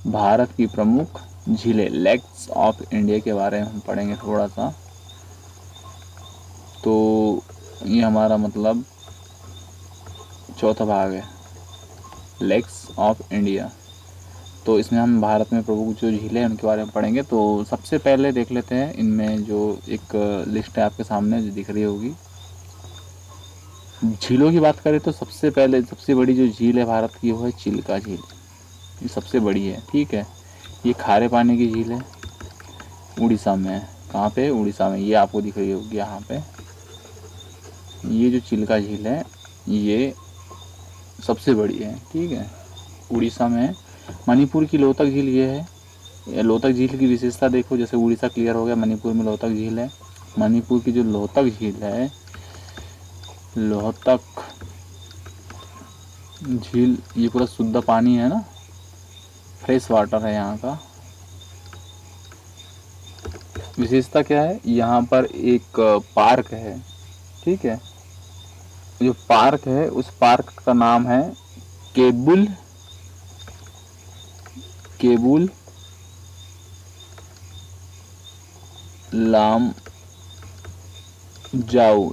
भारत की प्रमुख झीलें, लेक्स ऑफ इंडिया के बारे में हम पढ़ेंगे थोड़ा सा। तो ये हमारा मतलब चौथा भाग है, लेक्स ऑफ इंडिया। तो इसमें हम भारत में प्रमुख जो झीलें हैं उनके बारे में पढ़ेंगे। तो सबसे पहले देख लेते हैं, इनमें जो एक लिस्ट है आपके सामने जो दिख रही होगी। झीलों की बात करें तो सबसे पहले सबसे बड़ी जो झील है भारत की वो है चिल्का झील। ये सबसे बड़ी है, ठीक है। ये खारे पानी की झील है, उड़ीसा में है। कहाँ पे? उड़ीसा में। ये आपको दिख रही होगी यहाँ पे। ये जो चिल्का झील है ये सबसे बड़ी है, ठीक है, उड़ीसा में है। मणिपुर की लोहतक झील ये है। ये लोहतक झील की विशेषता देखो, जैसे उड़ीसा क्लियर हो गया, मणिपुर में लोहतक झील है। मणिपुर की जो लोहतक झील है, लोहतक झील, ये पूरा शुद्ध पानी है ना, फ्रेश वाटर है यहाँ का। विशेषता क्या है, यहाँ पर एक पार्क है, ठीक है। जो पार्क है उस पार्क का नाम है केबुल केबुल लाम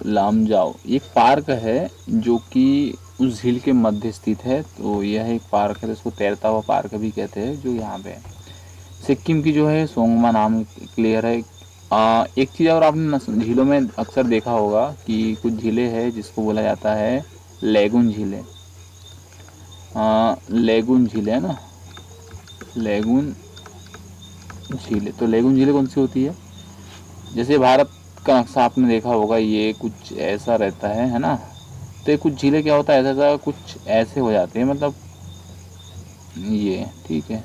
लामजाओ। एक पार्क है जो कि उस झील के मध्य स्थित है। तो यह एक पार्क है, तो इसको तैरता हुआ पार्क भी कहते हैं, जो यहाँ पे है। सिक्किम की जो है सोंगमा नाम क्लियर है। एक चीज़ और आपने झीलों में अक्सर देखा होगा कि कुछ झीलें हैं जिसको बोला जाता है लेगून झीलें। लेगून झीलें है ना, लेगून झीलें। तो लेगून झीलें कौन सी होती है? जैसे भारत का नक्शा आपने देखा होगा, ये कुछ ऐसा रहता है ना। तो ये कुछ झीलें क्या होता है, ऐसा ऐसा कुछ ऐसे हो जाते हैं, मतलब ये, ठीक है।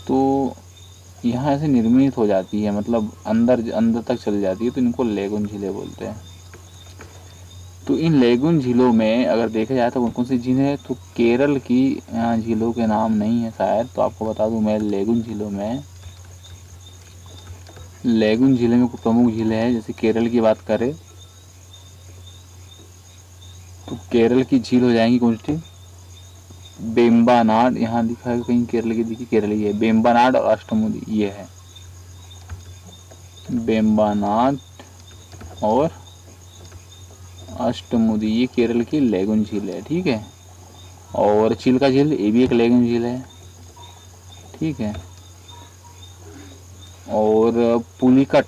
तो यहाँ ऐसे निर्मित हो जाती है, मतलब अंदर अंदर तक चली जाती है, तो इनको लेगून झीलें बोलते हैं। तो इन लेगून झीलों में अगर देखा जाए तो कौन कौन सी झीलें हैं, तो केरल की झीलों के नाम नहीं है शायद, तो आपको बता दूं मैं, लेगून झीलें में कुछ प्रमुख झीलें हैं। जैसे केरल की बात करें तो केरल की झील हो जाएंगी कौन सी? बेम्बानाड, यहाँ दिखा है कहीं केरल की, दिखी केरल की है, बेम्बानाड और अष्टमुदी, ये है बेम्बानाड और अष्टमुदी, ये केरल की लेगून झील है, ठीक है। और चिल्का झील, ये भी एक लेगून झील है, ठीक है। और पुलिकट,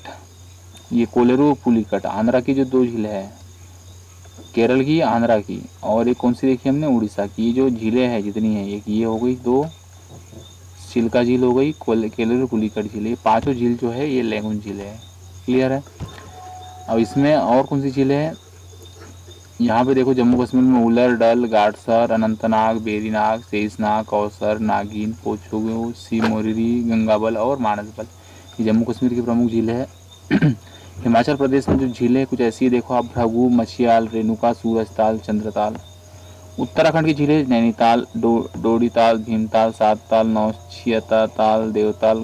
ये कोलेरू पुलिकट, आंध्रा की जो दो झीलें हैं, केरल की, आंध्रा की, और एक कौन सी देखी हमने, उड़ीसा की। जो झीलें हैं जितनी हैं, एक ये हो गई, दो चिल्का झील हो गई, केलेरू पुलिकट झील, ये पांचों झील जो है ये लेगून झीलें है, क्लियर है। अब इसमें और कौन सी झीलें हैं, यहाँ पे देखो, जम्मू कश्मीर में उलर, डल, गाडसर, अनंतनाग, बेरीनाग, शेषनाग, कौसर, नागिन, पोचुगु, सीमोरी, गंगाबल और मानसबल, ये जम्मू कश्मीर की प्रमुख झीलें हैं। हिमाचल प्रदेश में जो झीलें कुछ ऐसी है देखो आप, भृगु, मछियाल, रेणुका, सूरजताल, चंद्रताल। उत्तराखंड की झीलें नैनीताल, डोडीताल, भीमताल, सातताल, नौशिया ताल, देवताल,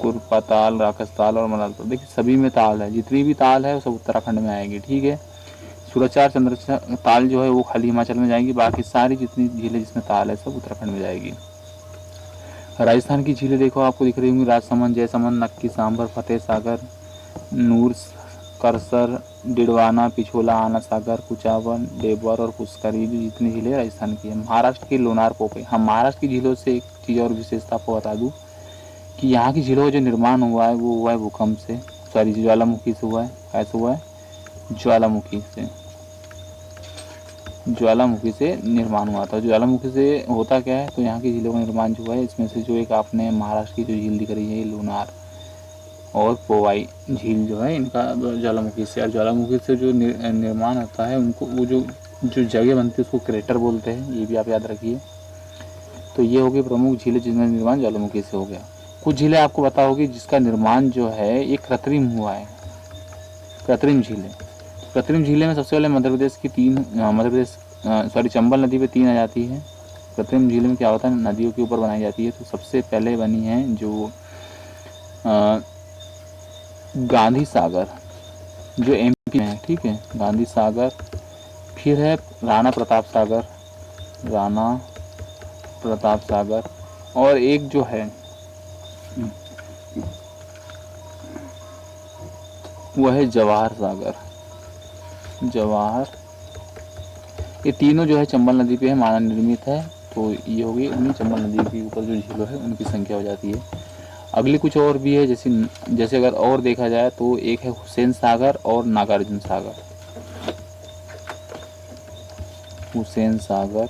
कुरपाताल, राक्षसताल और मलालताल। देखिए सभी में ताल है, जितनी भी ताल है वो सब उत्तराखंड में आएगी, ठीक है। सूरजचार, चंद्र ताल जो है वो खाली हिमाचल में जाएगी, बाकी सारी जितनी झीलें जिसमें ताल है सब उत्तराखंड में जाएगी। राजस्थान की झीलें देखो आपको दिख रही होंगी, राजसमंद, जयसमंद, नक्की, सांबर, फतेह सागर, नूर, करसर, डिडवाना, पिछोला, आना सागर, कुचावन, डेबर और पुष्कर, ये जो जितनी झीलें राजस्थान की है। महाराष्ट्र की लोनार पोपई। हम महाराष्ट्र की झीलों से एक चीज़ और विशेषता आपको बता दूँ कि यहाँ की झीलों का जो निर्माण हुआ है वो हुआ है भूकंप से, सॉरी ज्वालामुखी से हुआ है। कैसे हुआ है? ज्वालामुखी से निर्माण हुआ था। ज्वालामुखी से होता क्या है, तो यहाँ की झीलों का निर्माण जो है, इसमें से जो एक आपने महाराष्ट्र की जो झील दिख रही है, ये लोनार और पोवाई झील जो है, इनका ज्वालामुखी से, और ज्वालामुखी से जो निर्माण होता है, उनको वो जो जो जगह बनती है उसको क्रेटर बोलते हैं, ये भी आप याद रखिए। तो ये हो गई प्रमुख झीलें जिनका निर्माण ज्वालामुखी से हो गया। कुछ झीलें आपको पता होगी जिसका निर्माण जो है ये कृत्रिम हुआ है, कृत्रिम झीलें। कृत्रिम झीलें में सबसे पहले मध्य प्रदेश की चंबल नदी पे 3 आ जाती है। कृत्रिम झील में क्या होता है, नदियों के ऊपर बनाई जाती है। तो सबसे पहले बनी है जो गांधी सागर, जो एमपी में है, ठीक है, गांधी सागर। फिर है राणा प्रताप सागर, राणा प्रताप सागर। और एक जो है वह है जवाहर सागर। जवाहर, ये तीनों जो है चंबल नदी पे है, मानव निर्मित है। तो ये हो गई उन्हीं चंबल नदी के ऊपर जो झीलों है उनकी संख्या हो जाती है। अगली कुछ और भी है, जैसे जैसे अगर और देखा जाए तो एक है हुसैन सागर और नागार्जुन सागर। हुसैन सागर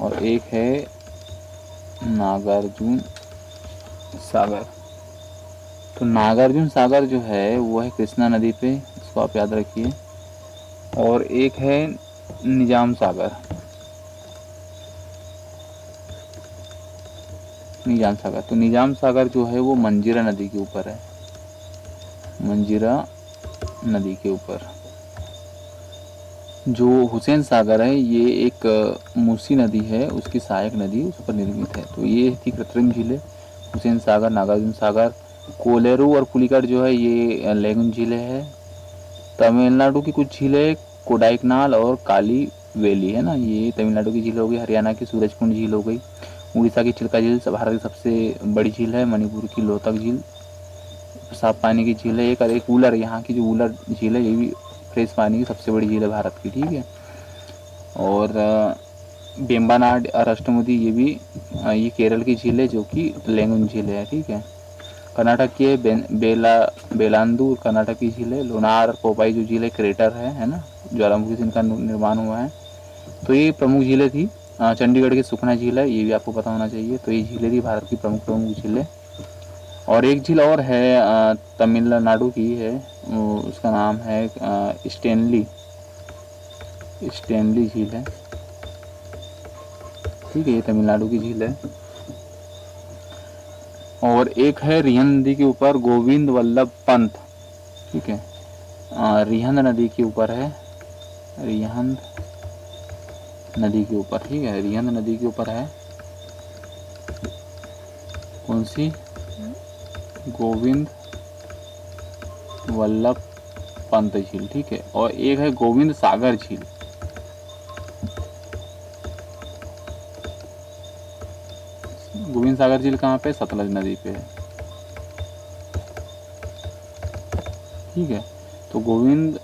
और एक है नागार्जुन सागर। तो नागार्जुन सागर जो है वो है कृष्णा नदी पे, इसको आप याद रखिए। और एक है निजाम सागर। निजाम सागर, तो निजाम सागर जो है वो मंजीरा नदी के ऊपर है। मंजीरा नदी के ऊपर। जो हुसैन सागर है ये एक मूसी नदी है, उसकी सहायक नदी उस पर निर्मित है। तो ये थी कृत्रिम झीलें, हुसैन सागर, नागार्जुन सागर। कोलेरू और पुलिकाट जो है ये लैगून झीलें है। तमिलनाडु की कुछ झीलें कोडाइकनाल और काली वैली है ना, ये तमिलनाडु की झील हो गई। हरियाणा की सूरजकुंड झील हो गई। उड़ीसा की चिल्का झील भारत की सबसे बड़ी झील है। मणिपुर की लोहतक झील साफ पानी की झील है। एक वुलर, यहाँ की जो वुलर झील है ये भी फ्रेश पानी की सबसे बड़ी झील है भारत की, ठीक है। और बेम्बानाड और अष्टमुदी ये केरल की झील है जो कि लैंगून झील है, ठीक है। कर्नाटक की बेलांदूर कर्नाटक की झील है। लोनार पोपाई जो झील है क्रेटर है ना, ज्वालामुखी से इनका निर्माण हुआ है। तो ये प्रमुख झीलें थी। चंडीगढ़ की सुखना झील है, ये भी आपको पता होना चाहिए। तो ये झीलें थी भारत की प्रमुख प्रमुख झीलें। और एक झील और है तमिलनाडु की है, उसका नाम है स्टेनली स्टेनली झील है, ठीक है। ये तमिलनाडु की झील है। और एक है रिहंद नदी के ऊपर गोविंद वल्लभ पंत, ठीक है। रिहंद नदी के ऊपर है, रिहंद नदी के ऊपर, ठीक है। रिहंद नदी के ऊपर है कौन सी, गोविंद वल्लभ पंत झील, ठीक है। और एक है गोविंद सागर झील। गोविंद सागर झील कहाँ पे, सतलज नदी पे है, ठीक है। तो गोविंद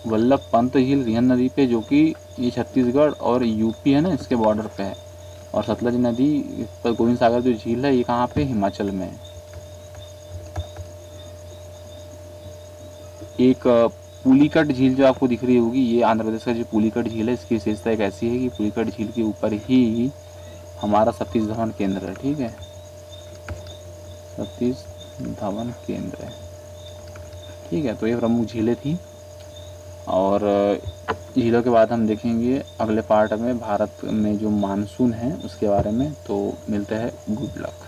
वल्लभ पंत झील रिहंद नदी पे, जो कि ये छत्तीसगढ़ और यूपी है ना इसके बॉर्डर पे है। और सतलज नदी पर गोविंद सागर जो झील है ये कहाँ पे, हिमाचल में है। एक पुलिकट झील जो आपको दिख रही होगी, ये आंध्र प्रदेश का जो पुलिकट झील है, इसकी विशेषता एक ऐसी है कि पुलिकट झील के ऊपर ही हमारा सतीश धवन केंद्र है, ठीक है। सतीश धवन केंद्र है, ठीक है। तो ये प्रमुख झीलें थी। और झीलों के बाद हम देखेंगे अगले पार्ट में भारत में जो मानसून है उसके बारे में। तो मिलते हैं, गुड लक।